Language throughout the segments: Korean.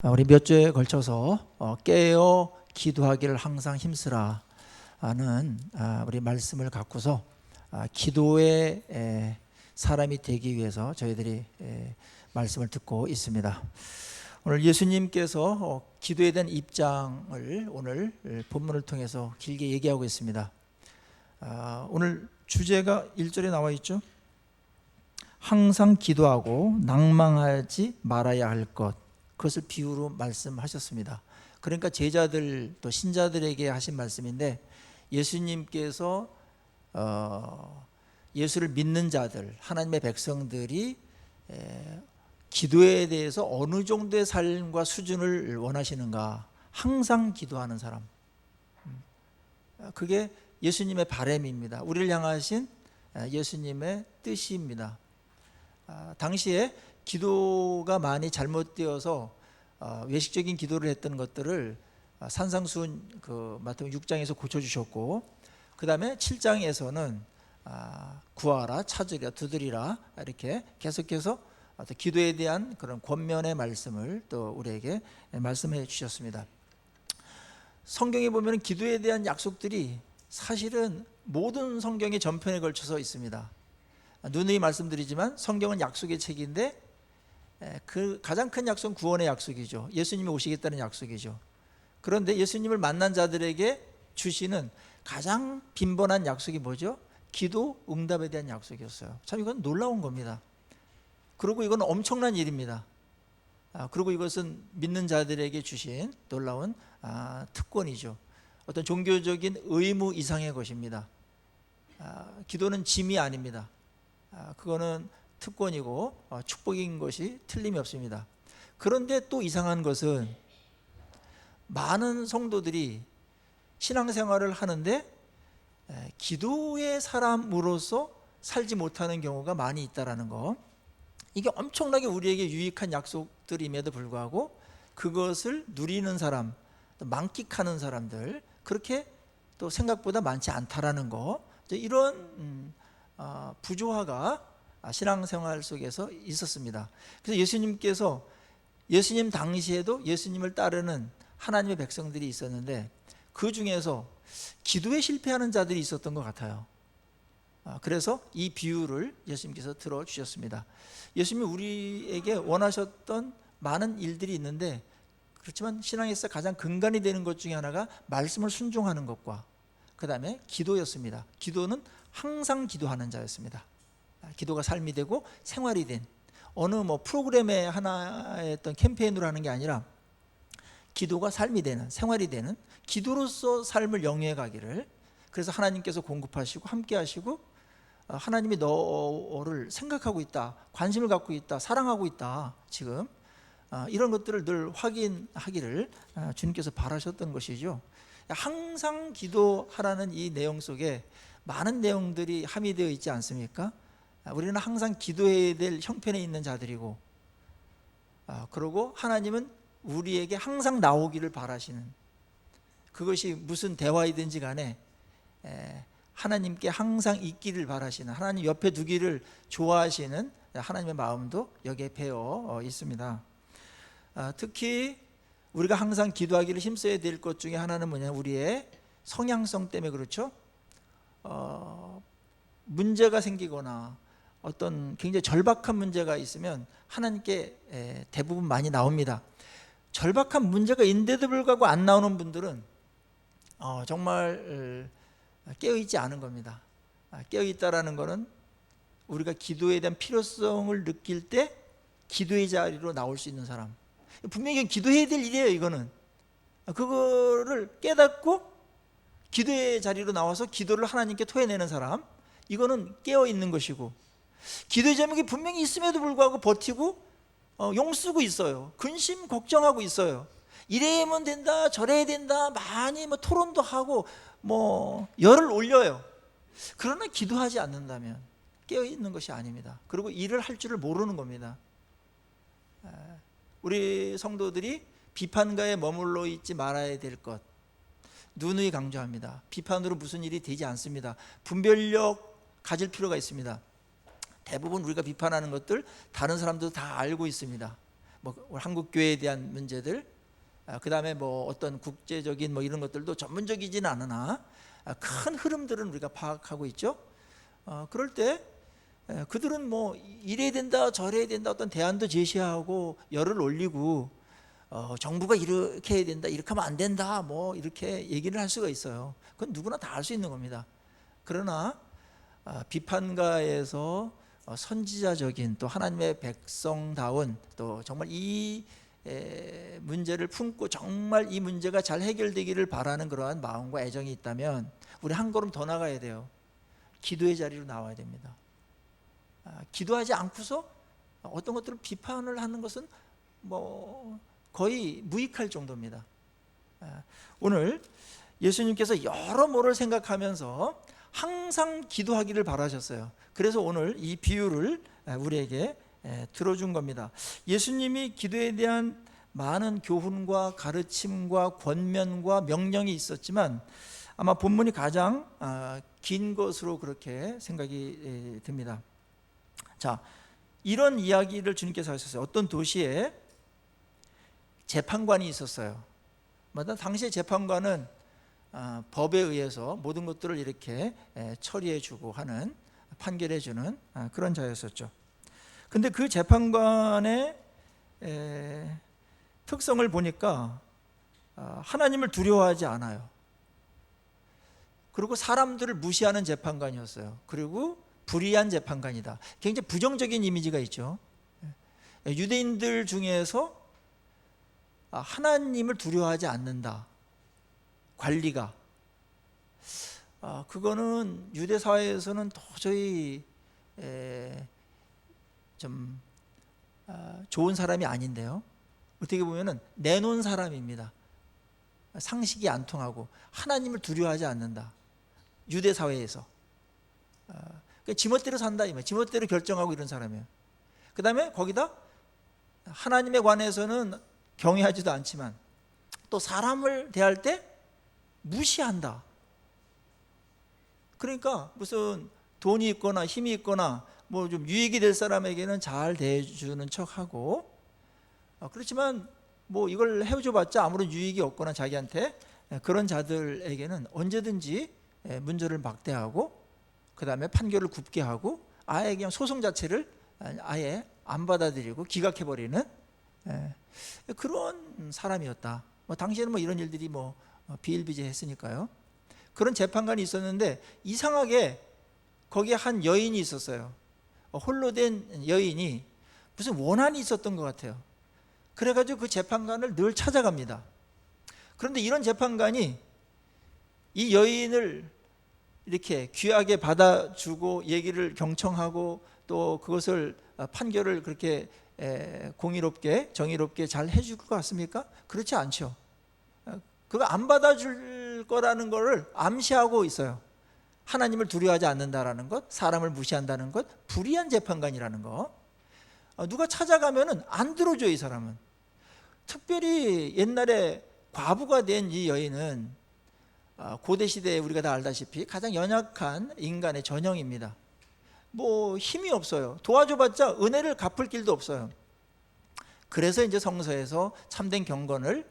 우리 몇 주에 걸쳐서 깨어 기도하기를 항상 힘쓰라 하는 우리 말씀을 갖고서 기도의 사람이 되기 위해서 저희들이 말씀을 듣고 있습니다. 오늘 예수님께서 기도에 대한 입장을 오늘 본문을 통해서 길게 얘기하고 있습니다. 오늘 주제가 1절에 나와 있죠. 항상 기도하고 낭망하지 말아야 할 것, 그것을 비유로 말씀하셨습니다. 그러니까 제자들 또 신자들에게 하신 말씀인데, 예수님께서 예수를 믿는 자들, 하나님의 백성들이 기도에 대해서 어느 정도의 삶과 수준을 원하시는가, 항상 기도하는 사람, 그게 예수님의 바람입니다. 우리를 향하신 예수님의 뜻입니다. 당시에 기도가 많이 잘못되어서 외식적인 기도를 했던 것들을 산상수훈 마태복음 6장에서 고쳐주셨고, 그 다음에 7장에서는 구하라, 찾으라, 두드리라, 이렇게 계속해서 기도에 대한 그런 권면의 말씀을 또 우리에게 말씀해 주셨습니다. 성경에 보면 기도에 대한 약속들이 사실은 모든 성경의 전편에 걸쳐서 있습니다. 누누이 말씀드리지만 성경은 약속의 책인데, 그 가장 큰 약속은 구원의 약속이죠. 예수님이 오시겠다는 약속이죠. 그런데 예수님을 만난 자들에게 주시는 가장 빈번한 약속이 뭐죠? 기도 응답에 대한 약속이었어요. 참 이건 놀라운 겁니다. 그리고 이건 엄청난 일입니다. 그리고 이것은 믿는 자들에게 주신 놀라운 특권이죠. 어떤 종교적인 의무 이상의 것입니다. 기도는 짐이 아닙니다. 그거는 특권이고 축복인 것이 틀림이 없습니다. 그런데 또 이상한 것은 많은 성도들이 신앙생활을 하는데 기도의 사람으로서 살지 못하는 경우가 많이 있다는 거. 이게 엄청나게 우리에게 유익한 약속들임에도 불구하고 그것을 누리는 사람, 또 만끽하는 사람들, 그렇게 또 생각보다 많지 않다라는 거. 이런 부조화가 신앙생활 속에서 있었습니다. 그래서 예수님께서 예수님 당시에도 예수님을 따르는 하나님의 백성들이 있었는데, 그 중에서 기도에 실패하는 자들이 있었던 것 같아요. 그래서 이 비유를 예수님께서 들어주셨습니다. 예수님이 우리에게 원하셨던 많은 일들이 있는데, 그렇지만 신앙에서 가장 근간이 되는 것 중에 하나가 말씀을 순종하는 것과 그 다음에 기도였습니다. 기도는 항상 기도하는 자였습니다. 기도가 삶이 되고 생활이 된, 어느 프로그램의 하나의 어떤 캠페인으로 하는 게 아니라 기도가 삶이 되는, 생활이 되는, 기도로서 삶을 영위해 가기를. 그래서 하나님께서 공급하시고 함께 하시고, 하나님이 너를 생각하고 있다, 관심을 갖고 있다, 사랑하고 있다, 지금 이런 것들을 늘 확인하기를 주님께서 바라셨던 것이죠. 항상 기도하라는 이 내용 속에 많은 내용들이 함유되어 있지 않습니까? 우리는 항상 기도해야 될 형편에 있는 자들이고, 그리고 하나님은 우리에게 항상 나오기를 바라시는, 그것이 무슨 대화이든지 간에 하나님께 항상 있기를 바라시는, 하나님 옆에 두기를 좋아하시는 하나님의 마음도 여기에 배어 있습니다. 특히 우리가 항상 기도하기를 힘써야 될 것 중에 하나는 뭐냐, 우리의 성향성 때문에 그렇죠. 문제가 생기거나 어떤 굉장히 절박한 문제가 있으면 하나님께 대부분 많이 나옵니다. 절박한 문제가 있는데도 불구하고 안 나오는 분들은 정말 깨어있지 않은 겁니다. 깨어있다라는 것은 우리가 기도에 대한 필요성을 느낄 때 기도의 자리로 나올 수 있는 사람, 분명히 기도해야 될 일이에요. 이거는 그거를 깨닫고 기도의 자리로 나와서 기도를 하나님께 토해내는 사람, 이거는 깨어있는 것이고, 기도의 제목이 분명히 있음에도 불구하고 버티고 용쓰고 있어요. 근심 걱정하고 있어요. 이래야만 된다, 저래야 된다, 많이 토론도 하고 열을 올려요. 그러나 기도하지 않는다면 깨어있는 것이 아닙니다. 그리고 일을 할 줄을 모르는 겁니다. 우리 성도들이 비판가에 머물러 있지 말아야 될 것, 누누이 강조합니다. 비판으로 무슨 일이 되지 않습니다. 분별력 가질 필요가 있습니다. 대부분 우리가 비판하는 것들 다른 사람도 다 알고 있습니다. 뭐 한국 교회에 대한 문제들, 그 다음에 뭐 어떤 국제적인 뭐 이런 것들도 전문적이지는 않으나 큰 흐름들은 우리가 파악하고 있죠. 그럴 때 그들은 뭐 이래야 된다 저래야 된다 어떤 대안도 제시하고 열을 올리고 정부가 이렇게 해야 된다 이렇게 하면 안 된다 뭐 이렇게 얘기를 할 수가 있어요. 그건 누구나 다 할 수 있는 겁니다. 그러나 비판가에서 선지자적인 또 하나님의 백성다운 또 정말 이 문제를 품고 정말 이 문제가 잘 해결되기를 바라는 그러한 마음과 애정이 있다면 우리 한 걸음 더 나가야 돼요. 기도의 자리로 나와야 됩니다. 기도하지 않고서 어떤 것들을 비판을 하는 것은 뭐 거의 무익할 정도입니다. 오늘 예수님께서 여러모를 생각하면서 항상 기도하기를 바라셨어요. 그래서 오늘 이 비유를 우리에게 들어준 겁니다. 예수님이 기도에 대한 많은 교훈과 가르침과 권면과 명령이 있었지만 아마 본문이 가장 긴 것으로 그렇게 생각이 듭니다. 자, 이런 이야기를 주님께서 하셨어요. 어떤 도시에 재판관이 있었어요. 당시의 재판관은 법에 의해서 모든 것들을 이렇게 처리해주고 하는, 판결해주는 그런 자였었죠. 근데 그 재판관의 특성을 보니까 하나님을 두려워하지 않아요. 그리고 사람들을 무시하는 재판관이었어요. 그리고 불의한 재판관이다. 굉장히 부정적인 이미지가 있죠. 유대인들 중에서 하나님을 두려워하지 않는다. 관리가. 그거는 유대 사회에서는 도저히 좀 좋은 사람이 아닌데요. 어떻게 보면은 내놓은 사람입니다. 상식이 안 통하고 하나님을 두려워하지 않는다. 유대 사회에서 지멋대로 산다 이 말. 지멋대로 결정하고 이런 사람이에요. 그 다음에 거기다 하나님에 관해서는 경외하지도 않지만 또 사람을 대할 때 무시한다. 그러니까 무슨 돈이 있거나 힘이 있거나 뭐 좀 유익이 될 사람에게는 잘 대해주는 척하고, 그렇지만 뭐 이걸 해줘봤자 아무런 유익이 없거나 자기한테, 그런 자들에게는 언제든지 문제를 막대하고 그 다음에 판결을 굽게 하고 아예 그냥 소송 자체를 아예 안 받아들이고 기각해버리는 그런 사람이었다. 뭐 당시에는 뭐 이런 일들이 뭐 비일비재했으니까요. 그런 재판관이 있었는데 이상하게 거기에 한 여인이 있었어요. 홀로 된 여인이 무슨 원한이 있었던 것 같아요. 그래가지고 그 재판관을 늘 찾아갑니다. 그런데 이런 재판관이 이 여인을 이렇게 귀하게 받아주고 얘기를 경청하고 또 그것을 판결을 그렇게 공의롭게 정의롭게 잘 해줄 것 같습니까? 그렇지 않죠. 그거 안 받아줄 거라는 거를 암시하고 있어요. 하나님을 두려워하지 않는다라는 것, 사람을 무시한다는 것, 불의한 재판관이라는 것. 누가 찾아가면은 안 들어줘요, 이 사람은. 특별히 옛날에 과부가 된 이 여인은 고대 시대에 우리가 다 알다시피 가장 연약한 인간의 전형입니다. 뭐 힘이 없어요. 도와줘봤자 은혜를 갚을 길도 없어요. 그래서 이제 성서에서 참된 경건을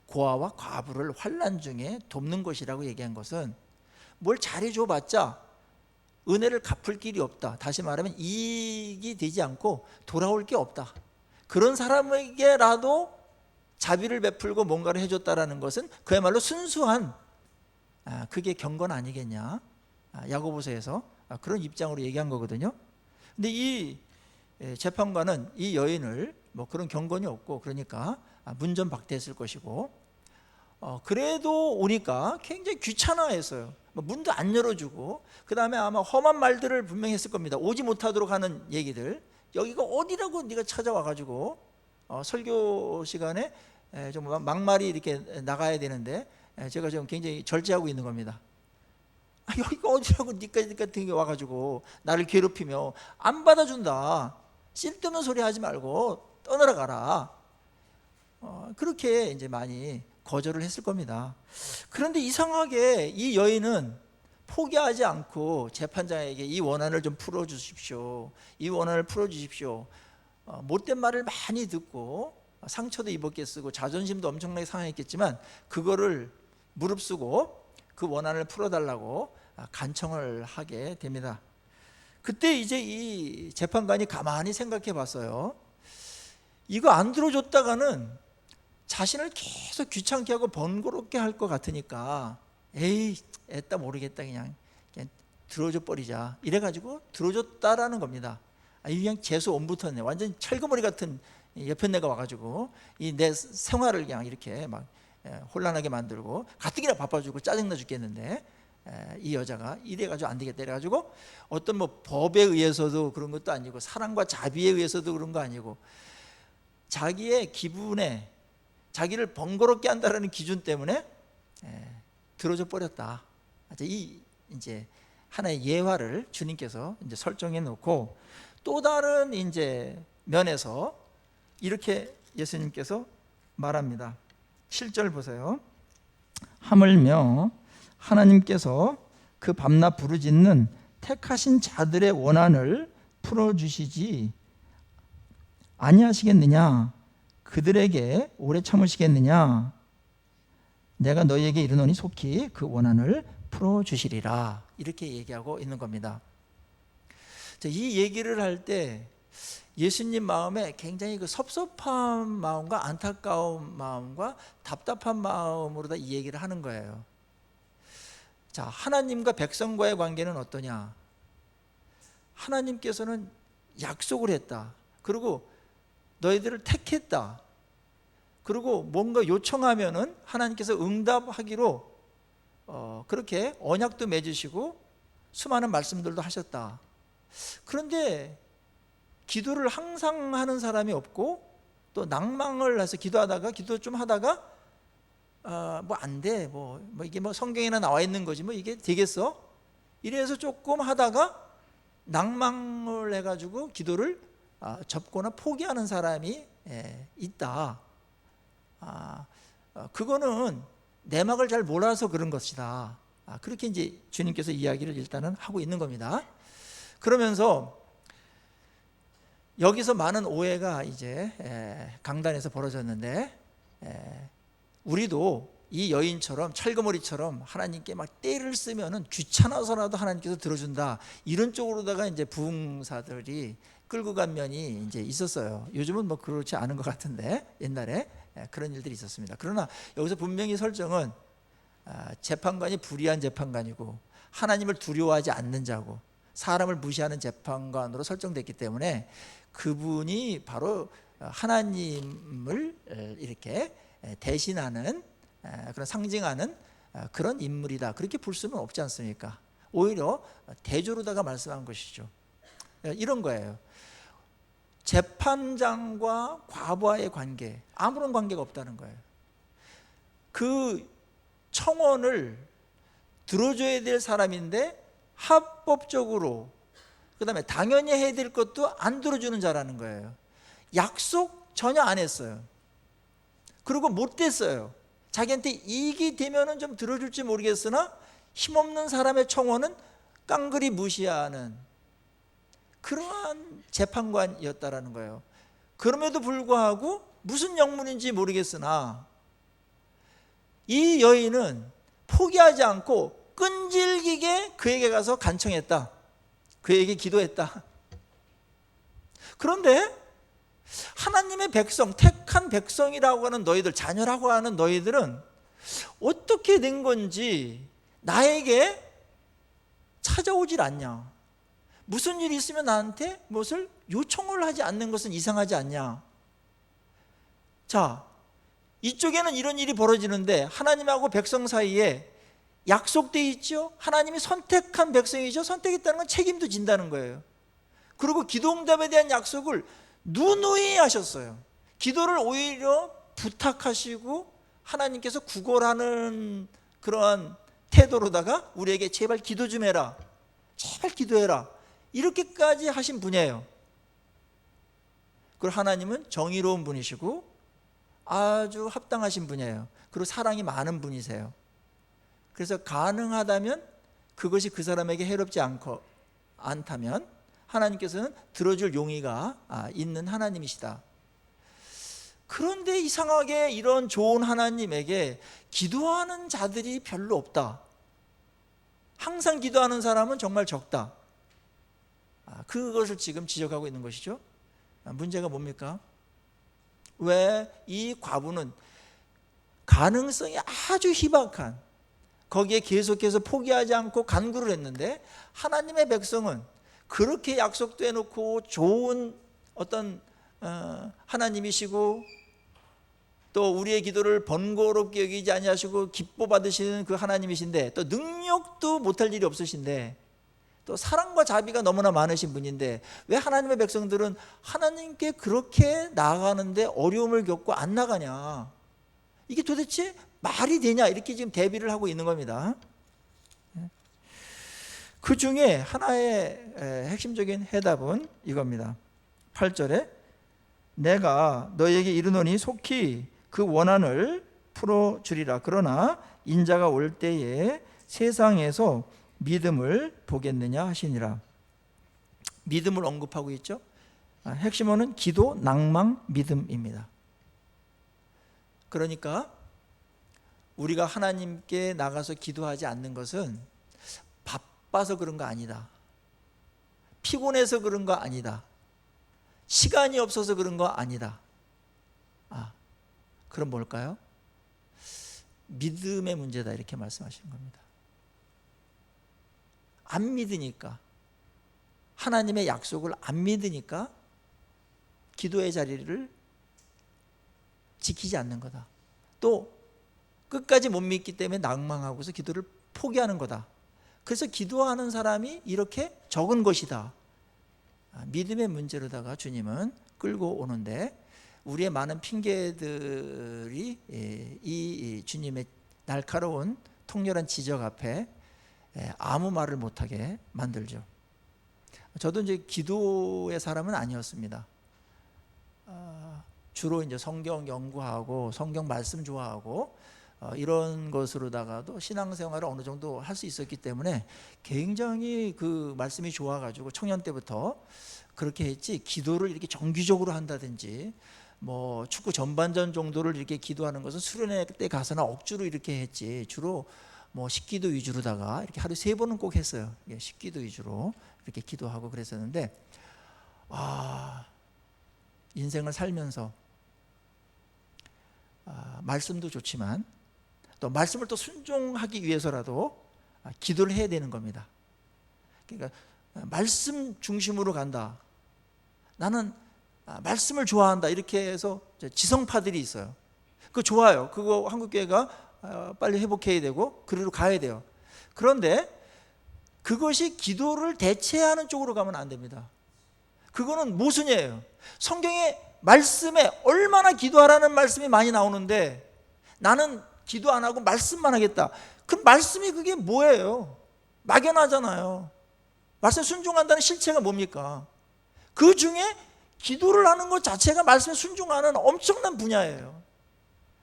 고아와 과부를 환난 중에 돕는 것이라고 얘기한 것은 뭘 잘해줘봤자 은혜를 갚을 길이 없다. 다시 말하면 이익이 되지 않고 돌아올 게 없다. 그런 사람에게라도 자비를 베풀고 뭔가를 해줬다라는 것은 그야말로 순수한 그게 경건 아니겠냐. 야고보서에서 그런 입장으로 얘기한 거거든요. 근데 이 재판관은 이 여인을 뭐 그런 경건이 없고 그러니까 문전박대했을 것이고, 그래도 오니까 굉장히 귀찮아했어요. 문도 안 열어주고, 그 다음에 아마 험한 말들을 분명히 했을 겁니다. 오지 못하도록 하는 얘기들. 여기가 어디라고 네가 찾아와가지고 설교 시간에 좀 막말이 이렇게 나가야 되는데 제가 지금 굉장히 절제하고 있는 겁니다. 여기가 어디라고 니까지 같은 게 와가지고 나를 괴롭히며 안 받아준다. 쓸데없는 소리 하지 말고 떠나라 가라. 그렇게 이제 많이 거절을 했을 겁니다. 그런데 이상하게 이 여인은 포기하지 않고 재판장에게 이 원한을 좀 풀어주십시오. 이 원한을 풀어주십시오. 못된 말을 많이 듣고 상처도 입었겠고 자존심도 엄청나게 상했겠지만 그거를 무릅쓰고 그 원한을 풀어달라고 간청을 하게 됩니다. 그때 이제 이 재판관이 가만히 생각해 봤어요. 이거 안 들어줬다가는 자신을 계속 귀찮게 하고 번거롭게 할 것 같으니까 에이 애따 모르겠다 그냥 들어줘 버리자 이래가지고 들어줬다라는 겁니다. 그냥 재수 옴붙었네. 완전 철거머리 같은 여편네가 와가지고 이 내 생활을 그냥 이렇게 막 혼란하게 만들고 가뜩이나 바빠주고 짜증나 죽겠는데 이 여자가 이래가지고 안 되겠다 이래가지고 어떤 뭐 법에 의해서도 그런 것도 아니고 사랑과 자비에 의해서도 그런 거 아니고 자기의 기분에 자기를 번거롭게 한다라는 기준 때문에 들어줘 버렸다. 이 이제 하나의 예화를 주님께서 이제 설정해 놓고 또 다른 이제 면에서 이렇게 예수님께서 말합니다. 7절 보세요. 하물며 하나님께서 그 밤낮 부르짖는 택하신 자들의 원한을 풀어주시지 아니하시겠느냐? 그들에게 오래 참으시겠느냐? 내가 너희에게 이르노니 속히 그 원한을 풀어주시리라. 이렇게 얘기하고 있는 겁니다. 이 얘기를 할 때 예수님 마음에 굉장히 그 섭섭한 마음과 안타까운 마음과 답답한 마음으로 다 이 얘기를 하는 거예요. 자, 하나님과 백성과의 관계는 어떠냐? 하나님께서는 약속을 했다. 그리고 너희들을 택했다. 그리고 뭔가 요청하면은 하나님께서 응답하기로 그렇게 언약도 맺으시고 수많은 말씀들도 하셨다. 그런데 기도를 항상 하는 사람이 없고 또 낭망을 해서 기도하다가 기도 좀 하다가 뭐 안 돼. 뭐 이게 뭐 성경에나 나와 있는 거지 뭐 이게 되겠어? 이래서 조금 하다가 낭망을 해가지고 기도를 접거나 포기하는 사람이 있다. 그거는 내막을 잘 몰라서 그런 것이다. 그렇게 이제 주님께서 이야기를 일단은 하고 있는 겁니다. 그러면서 여기서 많은 오해가 이제 강단에서 벌어졌는데 우리도 이 여인처럼 철거머리처럼 하나님께 막 떼를 쓰면은 귀찮아서라도 하나님께서 들어준다 이런 쪽으로다가 이제 부흥사들이 끌고 간 면이 이제 있었어요. 요즘은 뭐 그렇지 않은 것 같은데 옛날에 그런 일들이 있었습니다. 그러나 여기서 분명히 설정은 재판관이 불의한 재판관이고 하나님을 두려워하지 않는 자고 사람을 무시하는 재판관으로 설정됐기 때문에 그분이 바로 하나님을 이렇게 대신하는 그런 상징하는 그런 인물이다. 그렇게 볼 수는 없지 않습니까? 오히려 대조로다가 말씀한 것이죠. 이런 거예요. 재판장과 과부하의 관계, 아무런 관계가 없다는 거예요. 그 청원을 들어줘야 될 사람인데 합법적으로 그 다음에 당연히 해야 될 것도 안 들어주는 자라는 거예요. 약속 전혀 안 했어요. 그리고 못 됐어요. 자기한테 이익이 되면은 좀 들어줄지 모르겠으나 힘없는 사람의 청원은 깡그리 무시하는 그러한 재판관이었다라는 거예요. 그럼에도 불구하고 무슨 영문인지 모르겠으나 이 여인은 포기하지 않고 끈질기게 그에게 가서 간청했다. 그에게 기도했다. 그런데 하나님의 백성, 택한 백성이라고 하는 너희들, 자녀라고 하는 너희들은 어떻게 된 건지 나에게 찾아오질 않냐? 무슨 일이 있으면 나한테 무엇을 요청을 하지 않는 것은 이상하지 않냐? 자, 이쪽에는 이런 일이 벌어지는데 하나님하고 백성 사이에 약속되어 있죠. 하나님이 선택한 백성이죠. 선택했다는 건 책임도 진다는 거예요. 그리고 기도응답에 대한 약속을 누누이 하셨어요. 기도를 오히려 부탁하시고 하나님께서 구걸하는 그러한 태도로다가 우리에게 제발 기도 좀 해라, 제발 기도해라, 이렇게까지 하신 분이에요. 그리고 하나님은 정의로운 분이시고 아주 합당하신 분이에요. 그리고 사랑이 많은 분이세요. 그래서 가능하다면 그것이 그 사람에게 해롭지 않다면 하나님께서는 들어줄 용의가 있는 하나님이시다. 그런데 이상하게 이런 좋은 하나님에게 기도하는 자들이 별로 없다. 항상 기도하는 사람은 정말 적다. 그것을 지금 지적하고 있는 것이죠. 문제가 뭡니까? 왜 이 과부는 가능성이 아주 희박한, 거기에 계속해서 포기하지 않고 간구를 했는데, 하나님의 백성은 그렇게 약속도 해놓고 좋은 어떤 하나님이시고, 또 우리의 기도를 번거롭게 여기지 아니하시고 기뻐 받으시는 그 하나님이신데, 또 능력도 못할 일이 없으신데, 또 사랑과 자비가 너무나 많으신 분인데, 왜 하나님의 백성들은 하나님께 그렇게 나아가는데 어려움을 겪고 안 나가냐? 이게 도대체 말이 되냐? 이렇게 지금 대비를 하고 있는 겁니다. 그 중에 하나의 핵심적인 해답은 이겁니다. 8절에 내가 너에게 이르노니 속히 그 원한을 풀어주리라. 그러나 인자가 올 때에 세상에서 믿음을 보겠느냐 하시니라. 믿음을 언급하고 있죠. 핵심어는 기도, 낭망, 믿음입니다. 그러니까 우리가 하나님께 나가서 기도하지 않는 것은 바빠서 그런 거 아니다. 피곤해서 그런 거 아니다. 시간이 없어서 그런 거 아니다. 그럼 뭘까요? 믿음의 문제다, 이렇게 말씀하시는 겁니다. 안 믿으니까, 하나님의 약속을 안 믿으니까 기도의 자리를 지키지 않는 거다. 또 끝까지 못 믿기 때문에 낭망하고서 기도를 포기하는 거다. 그래서 기도하는 사람이 이렇게 적은 것이다. 믿음의 문제로다가 주님은 끌고 오는데, 우리의 많은 핑계들이 이 주님의 날카로운 통렬한 지적 앞에 아무 말을 못하게 만들죠. 저도 이제 기도의 사람은 아니었습니다. 주로 이제 성경 연구하고 성경 말씀 좋아하고 이런 것으로다가도 신앙생활을 어느 정도 할 수 있었기 때문에 굉장히 그 말씀이 좋아가지고 청년 때부터 그렇게 했지, 기도를 이렇게 정기적으로 한다든지 뭐 축구 전반전 정도를 이렇게 기도하는 것은 수련회 때 가서나 억지로 이렇게 했지, 주로 뭐 식기도 위주로다가 이렇게 하루 3번은 꼭 했어요. 식기도 위주로 이렇게 기도하고 그랬었는데, 인생을 살면서 말씀도 좋지만 또 말씀을 또 순종하기 위해서라도 기도를 해야 되는 겁니다. 그러니까 말씀 중심으로 간다, 나는 말씀을 좋아한다, 이렇게 해서 지성파들이 있어요. 그거 좋아요. 그거 한국교회가 빨리 회복해야 되고 그리로 가야 돼요. 그런데 그것이 기도를 대체하는 쪽으로 가면 안 됩니다. 그거는 모순이에요. 성경에 말씀에 얼마나 기도하라는 말씀이 많이 나오는데 나는 기도 안 하고 말씀만 하겠다. 그 말씀이 그게 뭐예요? 막연하잖아요. 말씀 순종한다는 실체가 뭡니까? 그 중에 기도를 하는 것 자체가 말씀에 순종하는 엄청난 분야예요.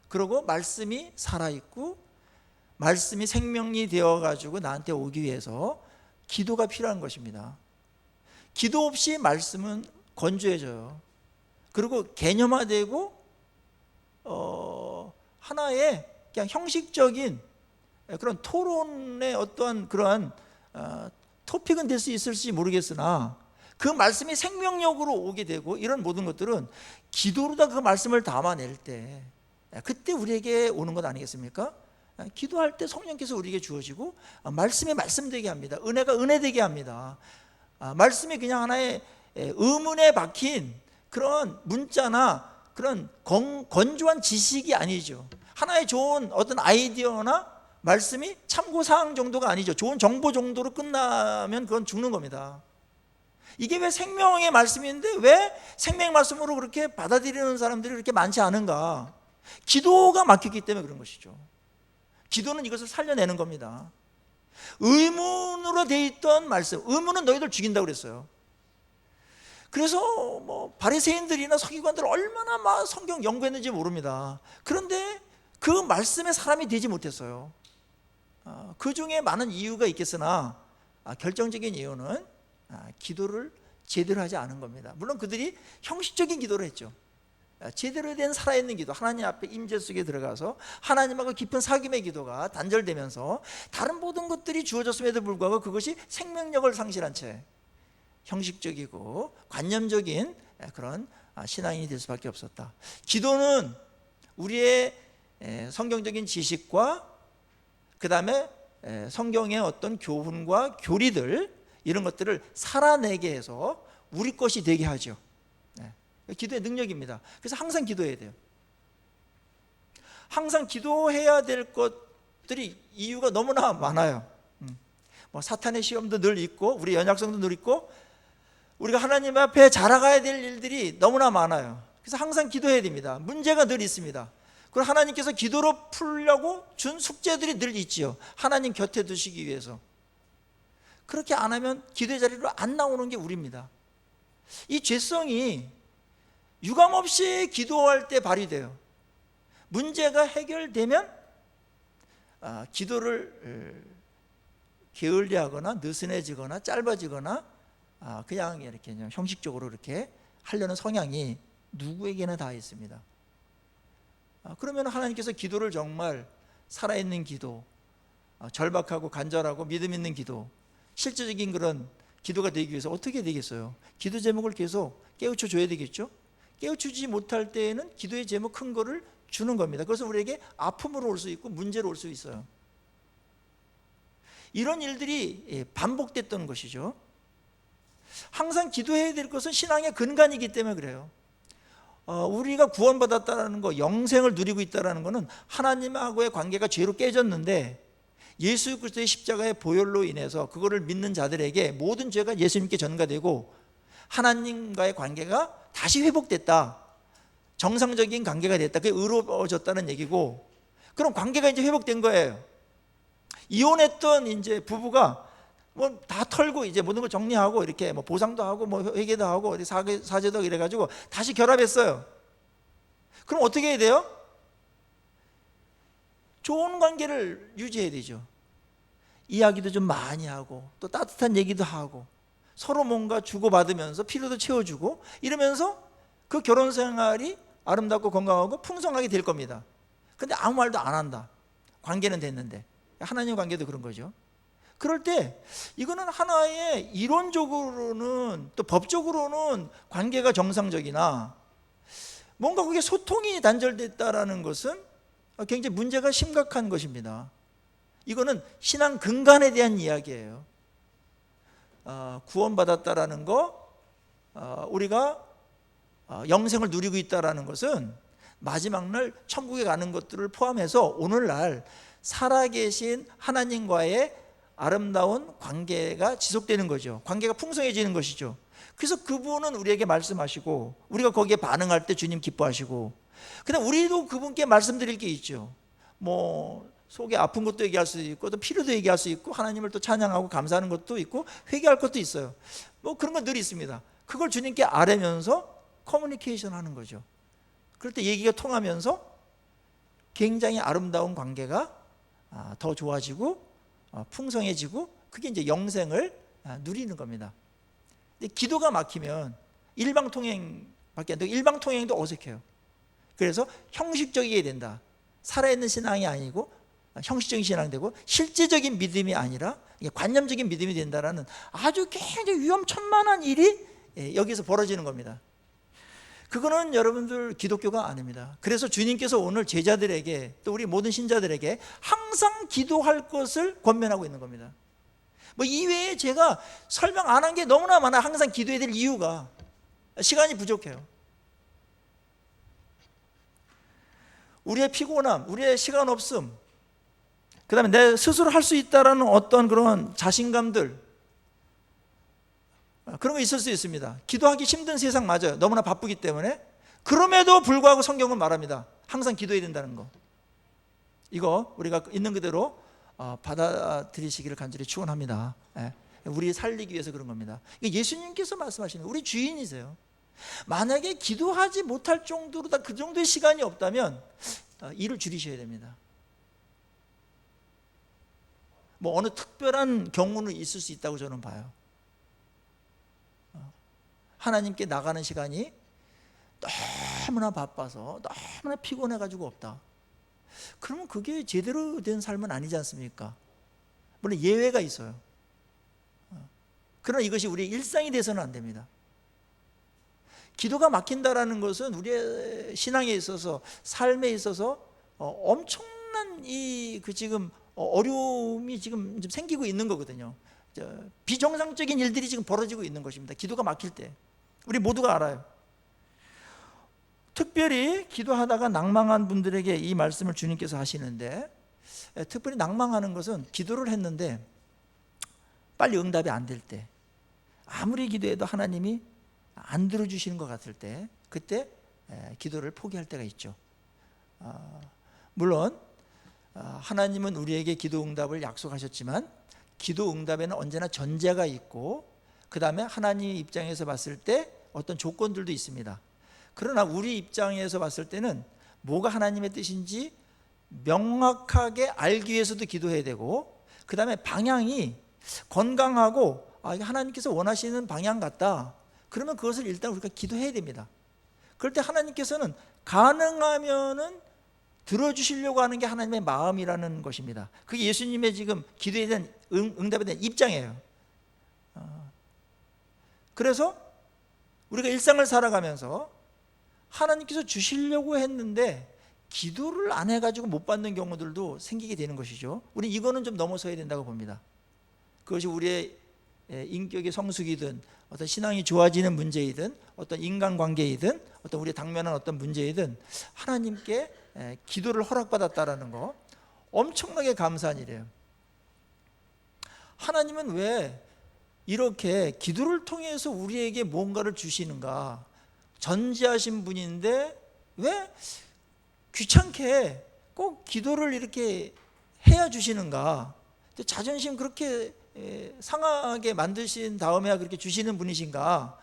그리고 말씀이 살아있고 말씀이 생명이 되어가지고 나한테 오기 위해서 기도가 필요한 것입니다. 기도 없이 말씀은 건조해져요. 그리고 개념화되고 하나의 그냥 형식적인 그런 토론의 어떠한 그러한 토픽은 될 수 있을지 모르겠으나, 그 말씀이 생명력으로 오게 되고 이런 모든 것들은 기도로다 그 말씀을 담아낼 때 그때 우리에게 오는 것 아니겠습니까? 기도할 때 성령께서 우리에게 주어지고 말씀이 말씀되게 합니다. 은혜가 은혜되게 합니다. 말씀이 그냥 하나의 의문에 박힌 그런 문자나 그런 건조한 지식이 아니죠. 하나의 좋은 어떤 아이디어나 말씀이 참고사항 정도가 아니죠. 좋은 정보 정도로 끝나면 그건 죽는 겁니다. 이게 왜 생명의 말씀인데 왜 생명의 말씀으로 그렇게 받아들이는 사람들이 그렇게 많지 않은가? 기도가 막혔기 때문에 그런 것이죠. 기도는 이것을 살려내는 겁니다. 의문으로 돼 있던 말씀, 의문은 너희들 죽인다고 그랬어요. 그래서 뭐 바리새인들이나 서기관들 얼마나 막 성경 연구했는지 모릅니다. 그런데 그 말씀에 사람이 되지 못했어요. 그 중에 많은 이유가 있겠으나 결정적인 이유는 기도를 제대로 하지 않은 겁니다. 물론 그들이 형식적인 기도를 했죠. 제대로 된 살아있는 기도, 하나님 앞에 임재 속에 들어가서 하나님하고 깊은 사귐의 기도가 단절되면서 다른 모든 것들이 주어졌음에도 불구하고 그것이 생명력을 상실한 채 형식적이고 관념적인 그런 신앙인이 될 수밖에 없었다. 기도는 우리의 성경적인 지식과 그 다음에 성경의 어떤 교훈과 교리들, 이런 것들을 살아내게 해서 우리 것이 되게 하죠. 기도의 능력입니다. 그래서 항상 기도해야 돼요. 항상 기도해야 될 것들이 이유가 너무나 많아요. 뭐 사탄의 시험도 늘 있고 우리 연약성도 늘 있고 우리가 하나님 앞에 자라가야 될 일들이 너무나 많아요. 그래서 항상 기도해야 됩니다. 문제가 늘 있습니다. 그리고 하나님께서 기도로 풀려고 준 숙제들이 늘 있지요. 하나님 곁에 두시기 위해서. 그렇게 안 하면 기도의 자리로 안 나오는 게 우리입니다. 이 죄성이 유감없이 기도할 때 발휘돼요. 문제가 해결되면 기도를 게을리하거나 느슨해지거나 짧아지거나 그냥 이렇게 형식적으로 이렇게 하려는 성향이 누구에게나 다 있습니다. 그러면 하나님께서 기도를 정말 살아있는 기도, 절박하고 간절하고 믿음 있는 기도, 실제적인 그런 기도가 되기 위해서 어떻게 되겠어요? 기도 제목을 계속 깨우쳐 줘야 되겠죠? 깨우치지 못할 때에는 기도의 제목 큰 거를 주는 겁니다. 그래서 우리에게 아픔으로 올 수 있고 문제로 올 수 있어요. 이런 일들이 반복됐던 것이죠. 항상 기도해야 될 것은 신앙의 근간이기 때문에 그래요. 우리가 구원받았다는 거, 영생을 누리고 있다는 것은 하나님하고의 관계가 죄로 깨졌는데 예수 그리스도의 십자가의 보혈로 인해서 그거를 믿는 자들에게 모든 죄가 예수님께 전가되고 하나님과의 관계가 다시 회복됐다. 정상적인 관계가 됐다. 그게 의로워졌다는 얘기고, 그럼 관계가 이제 회복된 거예요. 이혼했던 이제 부부가 뭐 다 털고 이제 모든 걸 정리하고 이렇게 뭐 보상도 하고 뭐 회개도 하고 사죄도 하고 이래가지고 다시 결합했어요. 그럼 어떻게 해야 돼요? 좋은 관계를 유지해야 되죠. 이야기도 좀 많이 하고 또 따뜻한 얘기도 하고 서로 뭔가 주고받으면서 필요도 채워주고 이러면서 그 결혼 생활이 아름답고 건강하고 풍성하게 될 겁니다. 근데 아무 말도 안 한다. 관계는 됐는데. 하나님 관계도 그런 거죠. 그럴 때 이거는 하나의 이론적으로는 또 법적으로는 관계가 정상적이나 뭔가 그게 소통이 단절됐다라는 것은 굉장히 문제가 심각한 것입니다. 이거는 신앙 근간에 대한 이야기예요. 구원받았다라는 거, 우리가 영생을 누리고 있다라는 것은 마지막 날 천국에 가는 것들을 포함해서 오늘날 살아계신 하나님과의 아름다운 관계가 지속되는 거죠. 관계가 풍성해지는 것이죠. 그래서 그분은 우리에게 말씀하시고 우리가 거기에 반응할 때 주님 기뻐하시고, 그다음 우리도 그분께 말씀드릴 게 있죠. 뭐 속에 아픈 것도 얘기할 수 있고 또 필요도 얘기할 수 있고 하나님을 또 찬양하고 감사하는 것도 있고 회개할 것도 있어요. 뭐 그런 건 늘 있습니다. 그걸 주님께 아뢰면서 커뮤니케이션 하는 거죠. 그럴 때 얘기가 통하면서 굉장히 아름다운 관계가 더 좋아지고 풍성해지고 그게 이제 영생을 누리는 겁니다. 근데 기도가 막히면 일방통행밖에 안 되고 일방통행도 어색해요. 그래서 형식적이게 된다. 살아있는 신앙이 아니고 형식적인 신앙이 되고 실제적인 믿음이 아니라 관념적인 믿음이 된다라는 아주 굉장히 위험천만한 일이 여기서 벌어지는 겁니다. 그거는 여러분들 기독교가 아닙니다. 그래서 주님께서 오늘 제자들에게 또 우리 모든 신자들에게 항상 기도할 것을 권면하고 있는 겁니다. 뭐 이외에 제가 설명 안 한 게 너무나 많아. 항상 기도해야 될 이유가 시간이 부족해요. 우리의 피곤함, 우리의 시간 없음, 그 다음에 내 스스로 할 수 있다라는 어떤 그런 자신감들, 그런 거 있을 수 있습니다. 기도하기 힘든 세상 맞아요. 너무나 바쁘기 때문에. 그럼에도 불구하고 성경은 말합니다. 항상 기도해야 된다는 거. 이거 우리가 있는 그대로 받아들이시기를 간절히 축원합니다. 우리 살리기 위해서 그런 겁니다. 예수님께서 말씀하시는 우리 주인이세요. 만약에 기도하지 못할 정도로 다 그 정도의 시간이 없다면 일을 줄이셔야 됩니다. 뭐 어느 특별한 경우는 있을 수 있다고 저는 봐요. 하나님께 나가는 시간이 너무나 바빠서 너무나 피곤해가지고 없다. 그러면 그게 제대로 된 삶은 아니지 않습니까? 물론 예외가 있어요. 그러나 이것이 우리의 일상이 돼서는 안 됩니다. 기도가 막힌다라는 것은 우리의 신앙에 있어서, 삶에 있어서 엄청난 지금 어려움이 지금 좀 생기고 있는 거거든요. 비정상적인 일들이 지금 벌어지고 있는 것입니다. 기도가 막힐 때 우리 모두가 알아요. 특별히 기도하다가 낭망한 분들에게 이 말씀을 주님께서 하시는데, 특별히 낭망하는 것은 기도를 했는데 빨리 응답이 안 될 때, 아무리 기도해도 하나님이 안 들어주시는 것 같을 때, 그때 기도를 포기할 때가 있죠. 물론 하나님은 우리에게 기도 응답을 약속하셨지만 기도 응답에는 언제나 전제가 있고, 그 다음에 하나님 입장에서 봤을 때 어떤 조건들도 있습니다. 그러나 우리 입장에서 봤을 때는 뭐가 하나님의 뜻인지 명확하게 알기 위해서도 기도해야 되고, 그 다음에 방향이 건강하고 이게 하나님께서 원하시는 방향 같다, 그러면 그것을 일단 우리가 기도해야 됩니다. 그럴 때 하나님께서는 가능하면은 들어주시려고 하는 게 하나님의 마음이라는 것입니다. 그게 예수님의 지금 기도에 대한 응답에 대한 입장이에요. 그래서 우리가 일상을 살아가면서 하나님께서 주시려고 했는데 기도를 안 해가지고 못 받는 경우들도 생기게 되는 것이죠. 우리 이거는 좀 넘어서야 된다고 봅니다. 그것이 우리의 인격의 성숙이든 어떤 신앙이 좋아지는 문제이든 어떤 인간관계이든 어떤 우리 당면한 어떤 문제이든 하나님께 기도를 허락받았다라는 거 엄청나게 감사한 일이에요. 하나님은 왜 이렇게 기도를 통해서 우리에게 뭔가를 주시는가? 전지하신 분인데 왜 귀찮게 꼭 기도를 이렇게 해야 주시는가? 자존심 그렇게 상하게 만드신 다음에야 그렇게 주시는 분이신가?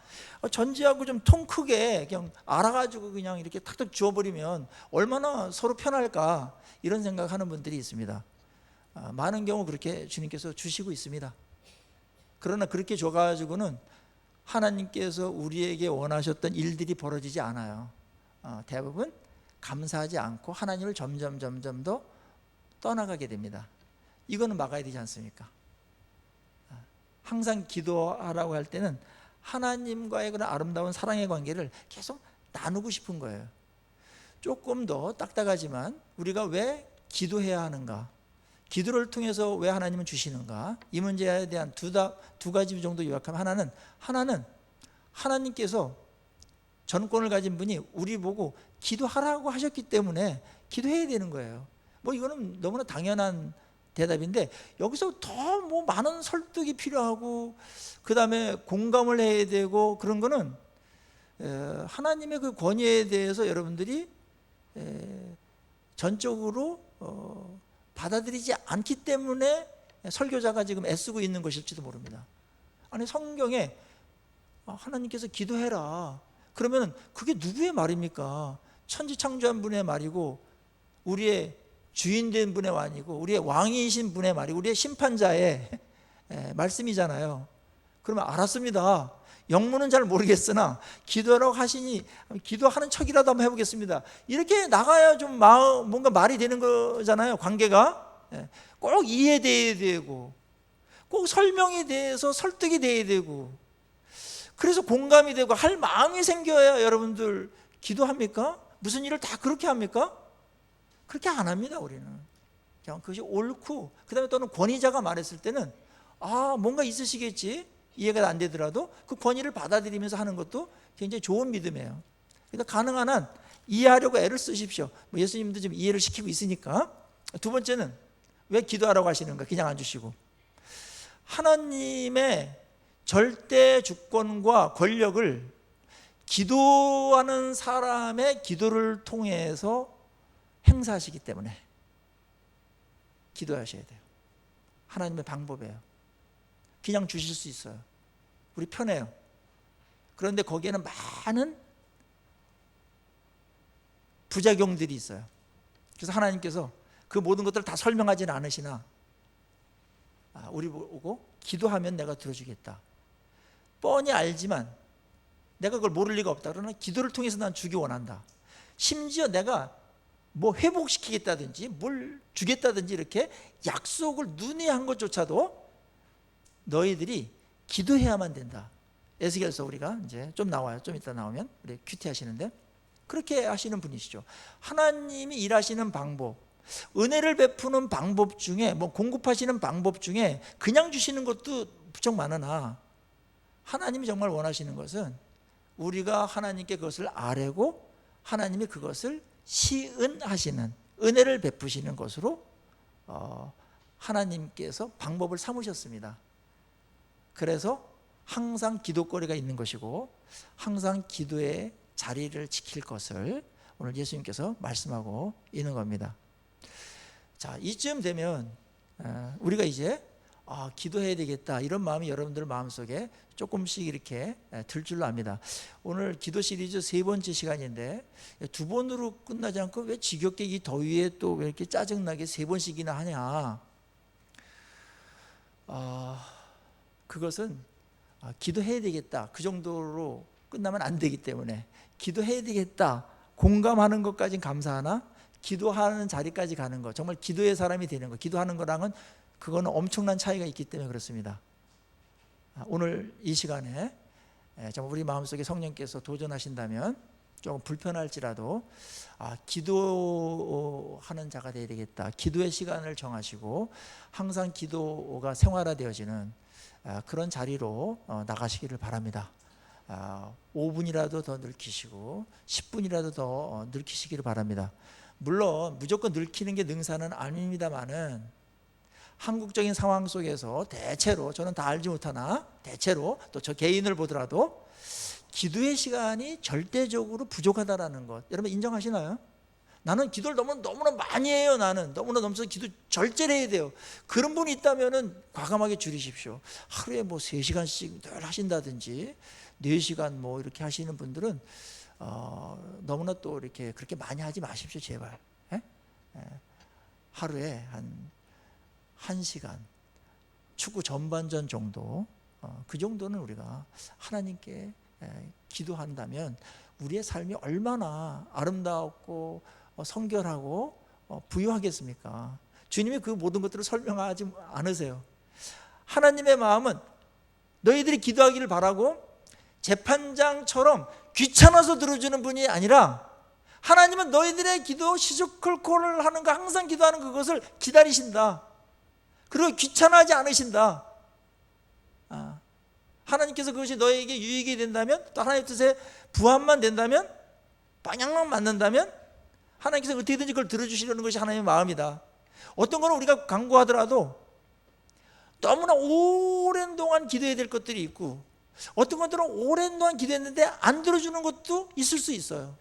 전지하고 좀 통 크게 그냥 알아가지고 그냥 이렇게 탁탁 주어버리면 얼마나 서로 편할까, 이런 생각하는 분들이 있습니다. 많은 경우 그렇게 주님께서 주시고 있습니다. 그러나 그렇게 줘가지고는 하나님께서 우리에게 원하셨던 일들이 벌어지지 않아요. 대부분 감사하지 않고 하나님을 점점 더 떠나가게 됩니다. 이거는 막아야 되지 않습니까? 항상 기도하라고 할 때는 하나님과의 그런 아름다운 사랑의 관계를 계속 나누고 싶은 거예요. 조금 더 딱딱하지만 우리가 왜 기도해야 하는가, 기도를 통해서 왜 하나님은 주시는가, 이 문제에 대한 두 가지 정도 요약하면, 하나는 하나님께서 전권을 가진 분이 우리 보고 기도하라고 하셨기 때문에 기도해야 되는 거예요. 이거는 너무나 당연한 대답인데, 여기서 더 많은 설득이 필요하고 그 다음에 공감을 해야 되고, 그런 거는 하나님의 그 권위에 대해서 여러분들이 전적으로 받아들이지 않기 때문에 설교자가 지금 애쓰고 있는 것일지도 모릅니다. 아니, 성경에 하나님께서 기도해라, 그러면 그게 누구의 말입니까? 천지창조한 분의 말이고 우리의 주인된 분의 아니고 우리의 왕이신 분의 말이고 우리의 심판자의 말씀이잖아요. 그러면 알았습니다, 영문은 잘 모르겠으나 기도하라고 하시니 기도하는 척이라도 한번 해보겠습니다, 이렇게 나가야 좀 뭔가 말이 되는 거잖아요. 관계가 꼭 이해돼야 되고 꼭 설명이 돼서 설득이 돼야 되고, 그래서 공감이 되고 할 마음이 생겨야 여러분들 기도합니까? 무슨 일을 다 그렇게 합니까? 그렇게 안 합니다. 우리는 그냥 그것이 옳고, 그 다음에 또는 권위자가 말했을 때는 뭔가 있으시겠지, 이해가 안 되더라도 그 권위를 받아들이면서 하는 것도 굉장히 좋은 믿음이에요. 그러니까 가능한 한 이해하려고 애를 쓰십시오. 예수님도 지금 이해를 시키고 있으니까. 두 번째는 왜 기도하라고 하시는가? 그냥 안 주시고 하나님의 절대 주권과 권력을 기도하는 사람의 기도를 통해서 행사하시기 때문에 기도하셔야 돼요. 하나님의 방법이에요. 그냥 주실 수 있어요. 우리 편해요. 그런데 거기에는 많은 부작용들이 있어요. 그래서 하나님께서 그 모든 것들을 다 설명하지는 않으시나 우리 보고 기도하면 내가 들어주겠다, 뻔히 알지만 내가 그걸 모를 리가 없다. 그러나 기도를 통해서 난 주기 원한다. 심지어 내가 뭐 회복시키겠다든지 뭘 주겠다든지 이렇게 약속을 눈에 한 것조차도 너희들이 기도해야만 된다. 에스겔서 우리가 이제 좀 나와요. 좀 이따 나오면 우리 큐티 하시는데 그렇게 하시는 분이시죠. 하나님이 일하시는 방법, 은혜를 베푸는 방법 중에 뭐 공급하시는 방법 중에 그냥 주시는 것도 부쩍 많으나 하나님이 정말 원하시는 것은 우리가 하나님께 그것을 아뢰고 하나님이 그것을 시은하시는 은혜를 베푸시는 것으로 하나님께서 방법을 삼으셨습니다. 그래서 항상 기도거리가 있는 것이고 항상 기도의 자리를 지킬 것을 오늘 예수님께서 말씀하고 있는 겁니다. 자, 이쯤 되면 우리가 이제 기도해야 되겠다 이런 마음이 여러분들 마음속에 조금씩 이렇게 들 줄로 압니다. 오늘 기도 시리즈 3번째 시간인데 2번으로 끝나지 않고 왜 지겹게 이 더위에 또 왜 이렇게 짜증나게 3번씩이나 하냐. 그것은 기도해야 되겠다 그 정도로 끝나면 안 되기 때문에 기도해야 되겠다 공감하는 것까지는 감사하나 기도하는 자리까지 가는 것, 정말 기도의 사람이 되는 것, 기도하는 거랑은 그거는 엄청난 차이가 있기 때문에 그렇습니다. 오늘 이 시간에 정말 우리 마음속에 성령께서 도전하신다면 조금 불편할지라도 기도하는 자가 되어야 되겠다. 기도의 시간을 정하시고 항상 기도가 생활화되어지는 그런 자리로 나가시기를 바랍니다. 5분이라도 더 늙히시고 10분이라도 더 늙히시기를 바랍니다. 물론 무조건 늙히는 게 능사는 아닙니다만은 한국적인 상황 속에서 대체로 저는 다 알지 못하나 대체로 또 저 개인을 보더라도 기도의 시간이 절대적으로 부족하다라는 것 여러분 인정하시나요? 나는 기도를 너무나 많이 해요. 나는 너무나 넘쳐서 기도 절제를 해야 돼요. 그런 분이 있다면 과감하게 줄이십시오. 하루에 뭐 3시간씩 늘 하신다든지 4시간 뭐 이렇게 하시는 분들은 너무나 또 이렇게 그렇게 많이 하지 마십시오. 제발. 하루에 한 1시간 축구 전반전 정도 그 정도는 우리가 하나님께 기도한다면 우리의 삶이 얼마나 아름답고 성결하고 부유하겠습니까? 주님이 그 모든 것들을 설명하지 않으세요. 하나님의 마음은 너희들이 기도하기를 바라고 재판장처럼 귀찮아서 들어주는 분이 아니라 하나님은 너희들의 기도 시조컬콜을 하는 거 항상 기도하는 그것을 기다리신다. 그리고 귀찮아하지 않으신다. 하나님께서 그것이 너에게 유익이 된다면 또 하나님의 뜻에 부합만 된다면 방향만 맞는다면 하나님께서 어떻게든지 그걸 들어주시려는 것이 하나님의 마음이다. 어떤 거는 우리가 간구하더라도 너무나 오랜 동안 기도해야 될 것들이 있고 어떤 것들은 오랜 동안 기도했는데 안 들어주는 것도 있을 수 있어요.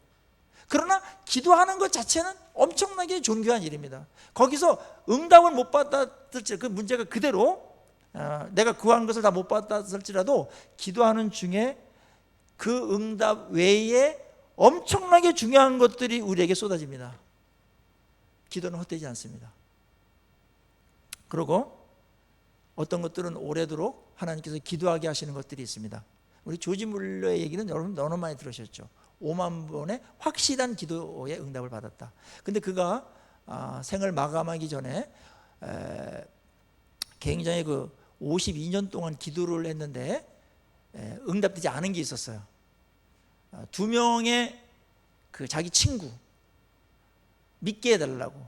그러나 기도하는 것 자체는 엄청나게 존귀한 일입니다. 거기서 응답을 못 받았을지 그 문제가 그대로 내가 구한 것을 다 못 받았을지라도 기도하는 중에 그 응답 외에 엄청나게 중요한 것들이 우리에게 쏟아집니다. 기도는 헛되지 않습니다. 그리고 어떤 것들은 오래도록 하나님께서 기도하게 하시는 것들이 있습니다. 우리 조지 물러의 얘기는 여러분 너무 많이 들으셨죠. 5만 번의 확실한 기도의 응답을 받았다. 근데 그가 생을 마감하기 전에 굉장히 그 52년 동안 기도를 했는데 응답되지 않은 게 있었어요. 2명의 그 자기 친구 믿게 해달라고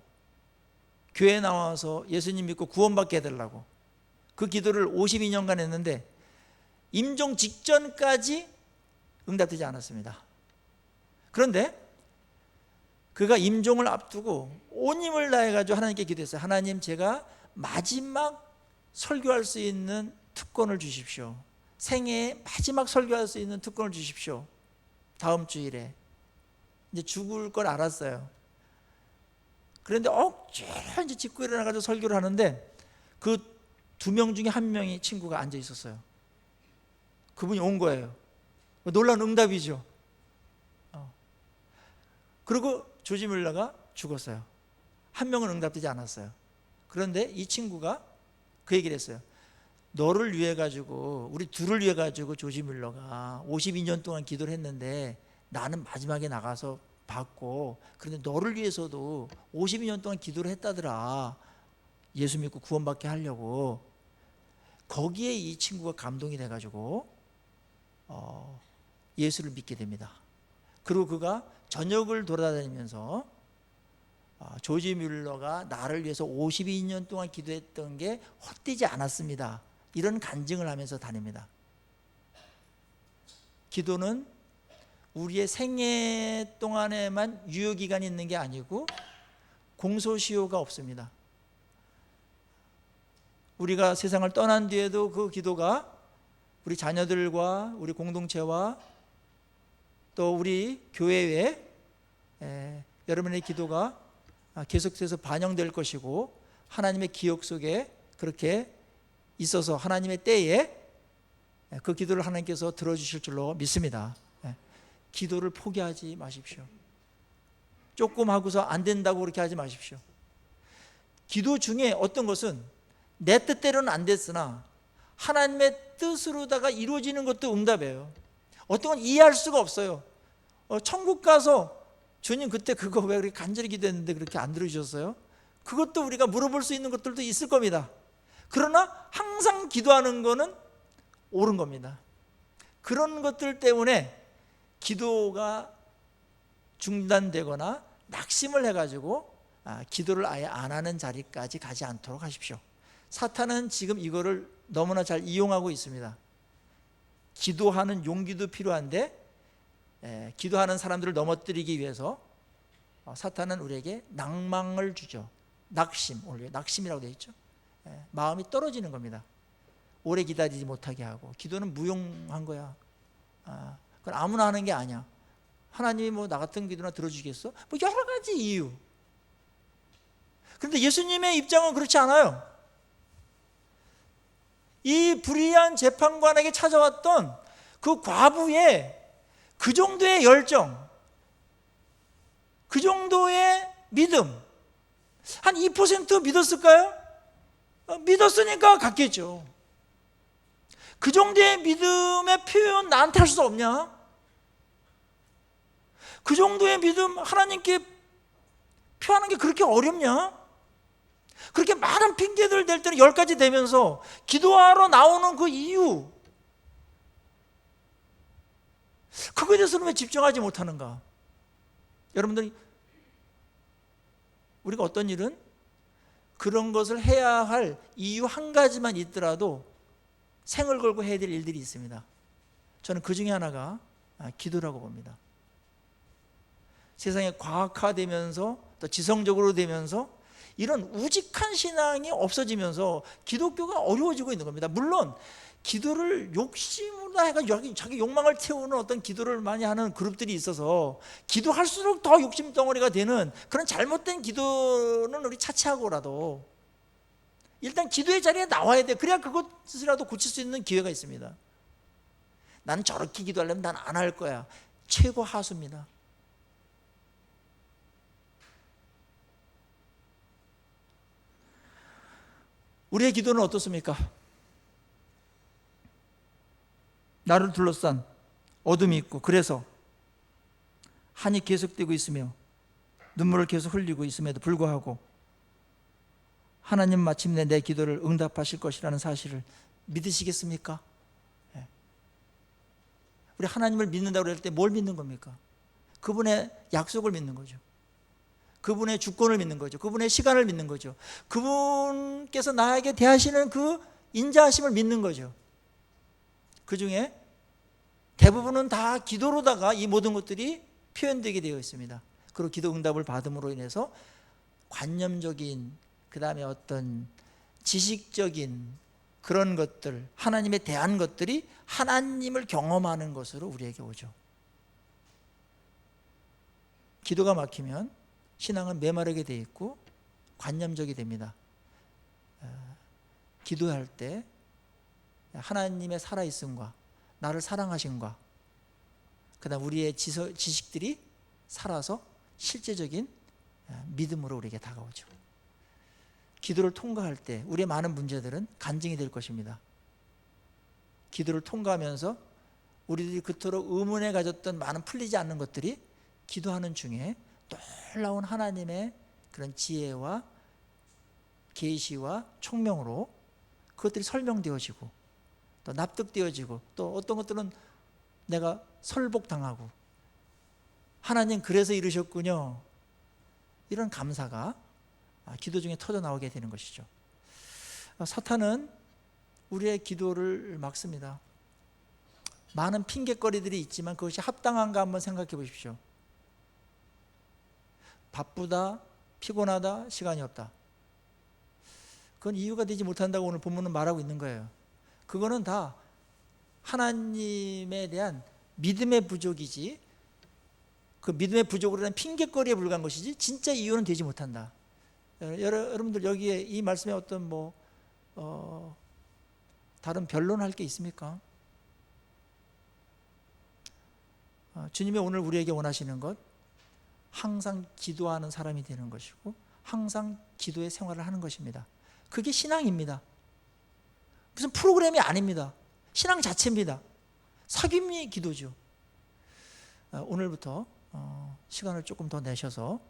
교회 나와서 예수님 믿고 구원받게 해달라고 그 기도를 52년간 했는데 임종 직전까지 응답되지 않았습니다. 그런데 그가 임종을 앞두고 온 힘을 다해가지고 하나님께 기도했어요. 하나님, 제가 마지막 설교할 수 있는 특권을 주십시오. 생애에 마지막 설교할 수 있는 특권을 주십시오. 다음 주일에. 이제 죽을 걸 알았어요. 그런데 억지로 이제 짚고 일어나가지고 설교를 하는데 그 2명 중에 1명이 친구가 앉아 있었어요. 그분이 온 거예요. 놀라운 응답이죠. 그리고 조지 뮬러가 죽었어요. 1명은 응답되지 않았어요. 그런데 이 친구가 그 얘기를 했어요. 너를 위해 가지고, 우리 둘을 위해 가지고 조지 뮬러가 52년 동안 기도를 했는데 나는 마지막에 나가서 받고, 그런데 너를 위해서도 52년 동안 기도를 했다더라. 예수 믿고 구원받게 하려고. 거기에 이 친구가 감동이 돼 가지고 예수를 믿게 됩니다. 그리고 그가 전역을 돌아다니면서 조지 뮬러가 나를 위해서 52년 동안 기도했던 게 헛되지 않았습니다, 이런 간증을 하면서 다닙니다. 기도는 우리의 생애 동안에만 유효기간이 있는 게 아니고 공소시효가 없습니다. 우리가 세상을 떠난 뒤에도 그 기도가 우리 자녀들과 우리 공동체와 또 우리 교회에 여러분의 기도가 계속해서 반영될 것이고, 하나님의 기억 속에 그렇게 있어서 하나님의 때에 그 기도를 하나님께서 들어주실 줄로 믿습니다. 기도를 포기하지 마십시오. 조금 하고서 안 된다고 그렇게 하지 마십시오. 기도 중에 어떤 것은 내 뜻대로는 안 됐으나 하나님의 뜻으로다가 이루어지는 것도 응답이에요. 어떤 건 이해할 수가 없어요. 천국 가서 주님 그때 그거 왜 그렇게 간절히 기도했는데 그렇게 안 들어주셨어요? 그것도 우리가 물어볼 수 있는 것들도 있을 겁니다. 그러나 항상 기도하는 거는 옳은 겁니다. 그런 것들 때문에 기도가 중단되거나 낙심을 해가지고 기도를 아예 안 하는 자리까지 가지 않도록 하십시오. 사탄은 지금 이거를 너무나 잘 이용하고 있습니다. 기도하는 용기도 필요한데 기도하는 사람들을 넘어뜨리기 위해서 사탄은 우리에게 낭망을 주죠. 낙심, 오늘 낙심이라고 되어 있죠. 마음이 떨어지는 겁니다. 오래 기다리지 못하게 하고. 기도는 무용한 거야. 그건 아무나 하는 게 아니야. 하나님이 뭐 나 같은 기도나 들어주겠어? 뭐 여러 가지 이유. 그런데 예수님의 입장은 그렇지 않아요. 이 불의한 재판관에게 찾아왔던 그 과부의 그 정도의 열정, 그 정도의 믿음, 한 2% 믿었을까요? 믿었으니까 갔겠죠. 그 정도의 믿음의 표현 나한테 할 수 없냐? 그 정도의 믿음 하나님께 표하는 게 그렇게 어렵냐? 그렇게 많은 핑계들 댈 때는 10가지 되면서 기도하러 나오는 그 이유, 그거에 대해서는 왜 집중하지 못하는가? 여러분들이, 우리가 어떤 일은 그런 것을 해야 할 이유 한 가지만 있더라도 생을 걸고 해야 될 일들이 있습니다. 저는 그 중에 하나가 기도라고 봅니다. 세상에 과학화되면서 또 지성적으로 되면서 이런 우직한 신앙이 없어지면서 기독교가 어려워지고 있는 겁니다. 물론 기도를 욕심으로 해가지고 자기 욕망을 태우는 어떤 기도를 많이 하는 그룹들이 있어서 기도할수록 더 욕심 덩어리가 되는 그런 잘못된 기도는 우리 차치하고라도 일단 기도의 자리에 나와야 돼. 그래야 그것이라도 고칠 수 있는 기회가 있습니다. 나는 저렇게 기도하려면 난 안 할 거야. 최고 하수입니다. 우리의 기도는 어떻습니까? 나를 둘러싼 어둠이 있고, 그래서 한이 계속되고 있으며 눈물을 계속 흘리고 있음에도 불구하고 하나님 마침내 내 기도를 응답하실 것이라는 사실을 믿으시겠습니까? 우리 하나님을 믿는다고 할 때 뭘 믿는 겁니까? 그분의 약속을 믿는 거죠. 그분의 주권을 믿는 거죠. 그분의 시간을 믿는 거죠. 그분께서 나에게 대하시는 그 인자하심을 믿는 거죠. 그 중에 대부분은 다 기도로다가 이 모든 것들이 표현되게 되어 있습니다. 그리고 기도 응답을 받음으로 인해서 관념적인, 그 다음에 어떤 지식적인 그런 것들, 하나님에 대한 것들이 하나님을 경험하는 것으로 우리에게 오죠. 기도가 막히면 신앙은 메마르게 되어 있고 관념적이 됩니다. 기도할 때 하나님의 살아있음과 나를 사랑하심과 그다음 우리의 지식들이 살아서 실제적인 믿음으로 우리에게 다가오죠. 기도를 통과할 때 우리의 많은 문제들은 간증이 될 것입니다. 기도를 통과하면서 우리들이 그토록 의문에 가졌던 많은 풀리지 않는 것들이 기도하는 중에 놀라운 하나님의 그런 지혜와 계시와 총명으로 그것들이 설명되어지고 또 납득되어지고 또 어떤 것들은 내가 설복당하고 하나님 그래서 이러셨군요. 이런 감사가 기도 중에 터져 나오게 되는 것이죠. 사탄은 우리의 기도를 막습니다. 많은 핑계거리들이 있지만 그것이 합당한가 한번 생각해 보십시오. 바쁘다, 피곤하다, 시간이 없다. 그건 이유가 되지 못한다고 오늘 본문은 말하고 있는 거예요. 그거는 다 하나님에 대한 믿음의 부족이지, 그 믿음의 부족으로는 핑계거리에 불과한 것이지 진짜 이유는 되지 못한다. 여러분들 여기에 이 말씀에 어떤 다른 변론할 게 있습니까? 주님이 오늘 우리에게 원하시는 것, 항상 기도하는 사람이 되는 것이고 항상 기도의 생활을 하는 것입니다. 그게 신앙입니다. 무슨 프로그램이 아닙니다. 신앙 자체입니다. 사귐이 기도죠. 오늘부터 시간을 조금 더 내셔서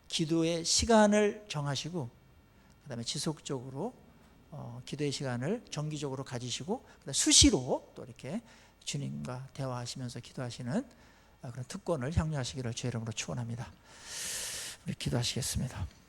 기도의 시간을 정하시고 그 다음에 지속적으로 기도의 시간을 정기적으로 가지시고 수시로 또 이렇게 주님과 대화하시면서 기도하시는 그런 특권을 향유하시기를 주의 이름으로 축원합니다. 우리 기도하시겠습니다.